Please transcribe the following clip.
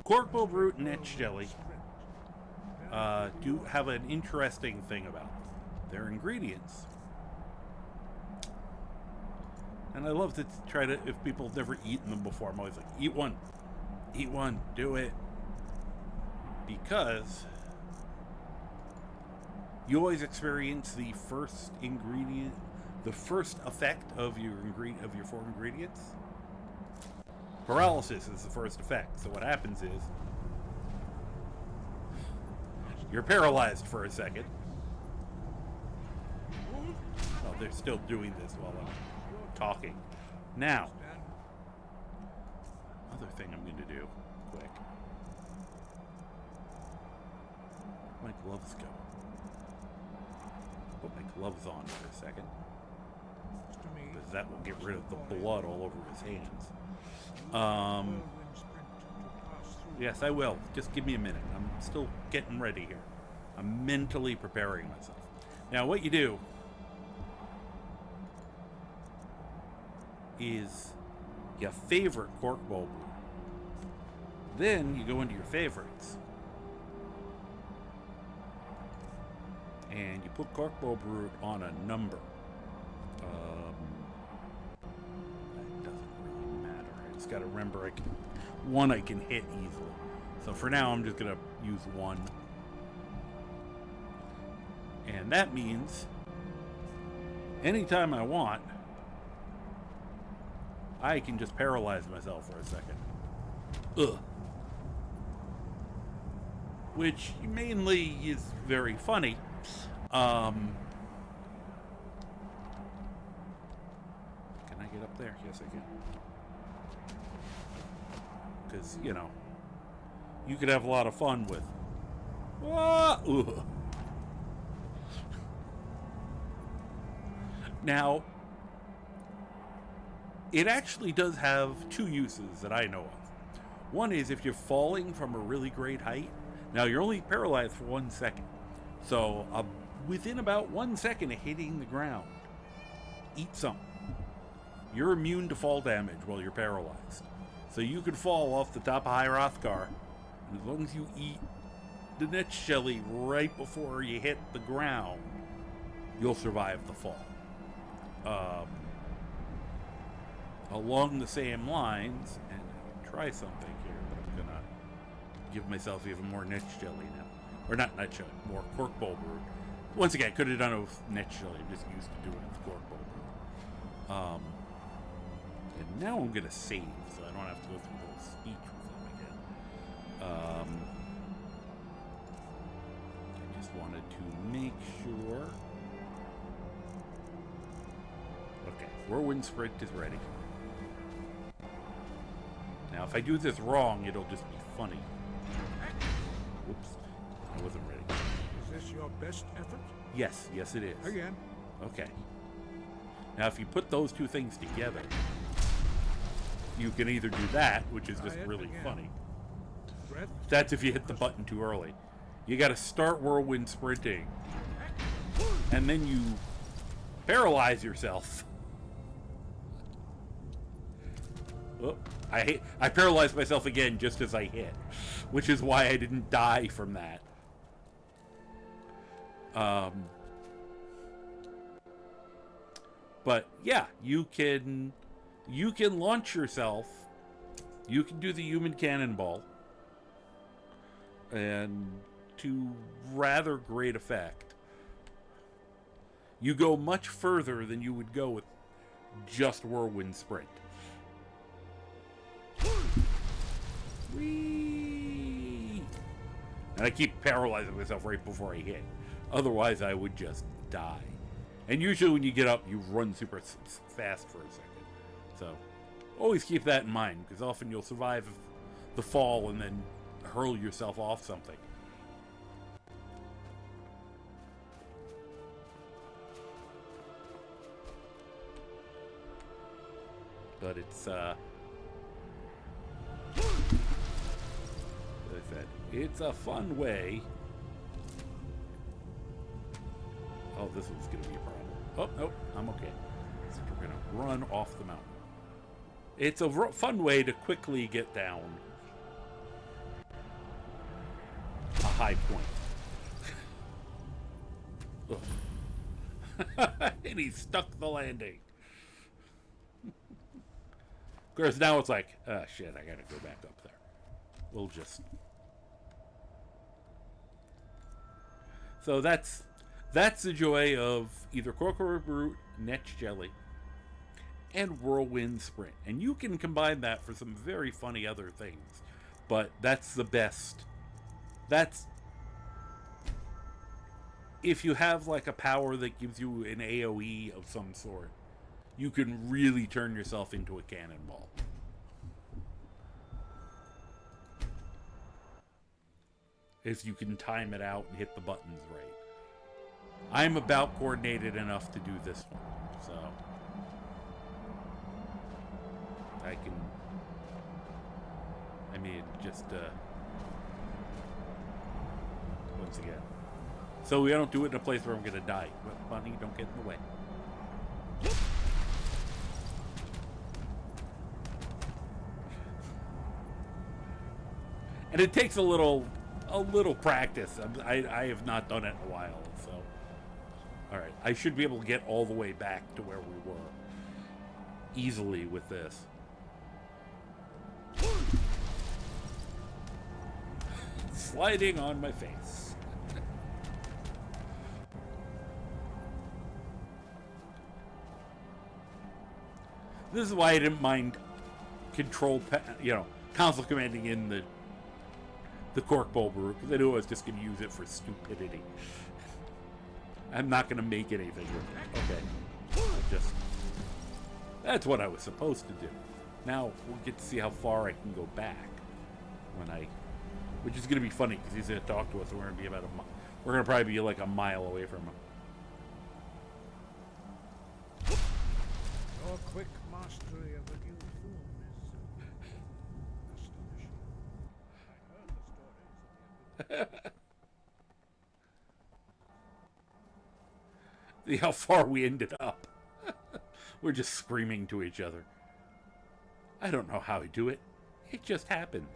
Cork bulb root and etch jelly do have an interesting thing about them. They're ingredients. And I love to try to, if people have never eaten them before, I'm always like, eat one, do it. Because you always experience the first ingredient, the first effect of your four ingredients. Paralysis is the first effect. So what happens is you're paralyzed for a second. Oh, they're still doing this while I'm talking. Now, other thing I'm going to do, quick. Where'd my gloves go? Put my gloves on for a second. Because that will get rid of the blood all over his hands. Yes, I will. Just give me a minute. I'm still getting ready here. I'm mentally preparing myself. Now, what you do is you favorite cork bulb root. Then you go into your favorites. And you put cork bulb root on a number. It doesn't really matter. I just got to remember I can hit easily. So for now, I'm just going to use 1. And that means anytime I want, I can just paralyze myself for a second. Ugh. Which mainly is very funny. Can I get up there? Yes, I can. Because, you know, you could have a lot of fun with. Now, it actually does have 2 uses that I know of. One is if you're falling from a really great height. Now, you're only paralyzed for 1 second. So, within about 1 second of hitting the ground, eat something. You're immune to fall damage while you're paralyzed. So you could fall off the top of High Rothgar, and as long as you eat the netch jelly right before you hit the ground, you'll survive the fall. Along the same lines, and I can try something here, but I'm gonna give myself even more netch jelly now. Or not netch jelly, more cork bulb root. Once again, I could have done it with netch jelly. I'm just used to doing it with cork bulb root. And now I'm gonna save, so I don't have to go through the whole speech with them again. I just wanted to make sure. Okay, whirlwind sprint is ready. Now, if I do this wrong, it'll just be funny. Whoops, I wasn't ready. Is this your best effort? Yes, yes it is. Again. Okay. Now, if you put those 2 things together, you can either do that, which is just really funny. That's if you hit the button too early. You got to start whirlwind sprinting, and then you paralyze yourself. Oh, I paralyzed myself again just as I hit, which is why I didn't die from that. But yeah, you can launch yourself. You can do the human cannonball, and to rather great effect. You go much further than you would go with just whirlwind sprint. Whee! And I keep paralyzing myself right before I hit. Otherwise, I would just die. And usually when you get up, you run super fast for a second. So, always keep that in mind, because often you'll survive the fall and then hurl yourself off something. But it's, as I said, it's a fun way. Oh, this one's going to be a problem. Oh, nope, I'm okay. So we're going to run off the mountain. It's a fun way to quickly get down. high point. And he stuck the landing. Of course, now it's like, oh shit, I gotta go back up there. We'll just... So that's the joy of either Corcoran Brute, Netch Jelly, and Whirlwind Sprint. And you can combine that for some very funny other things. But that's the best. That's... If you have like a power that gives you an AoE of some sort, you can really turn yourself into a cannonball. If you can time it out and hit the buttons right. I'm about coordinated enough to do this one, so I can, I mean, just once again. So we don't do it in a place where I'm gonna die. But Bunny, don't get in the way. And it takes a little practice. I have not done it in a while, so. All right, I should be able to get all the way back to where we were easily with this. Sliding on my face. This is why I didn't mind console commanding in the Corkball brew, because I knew I was just going to use it for stupidity. I'm not going to make anything with it. Okay. That's what I was supposed to do. Now, we'll get to see how far I can go back which is going to be funny, because he's going to talk to us, and we're going to be we're going to probably be like a mile away from him. Your quick mastery of a new form is astonishing. I heard the stories. See how far we ended up. We're just screaming to each other. I don't know how I do it. It just happens.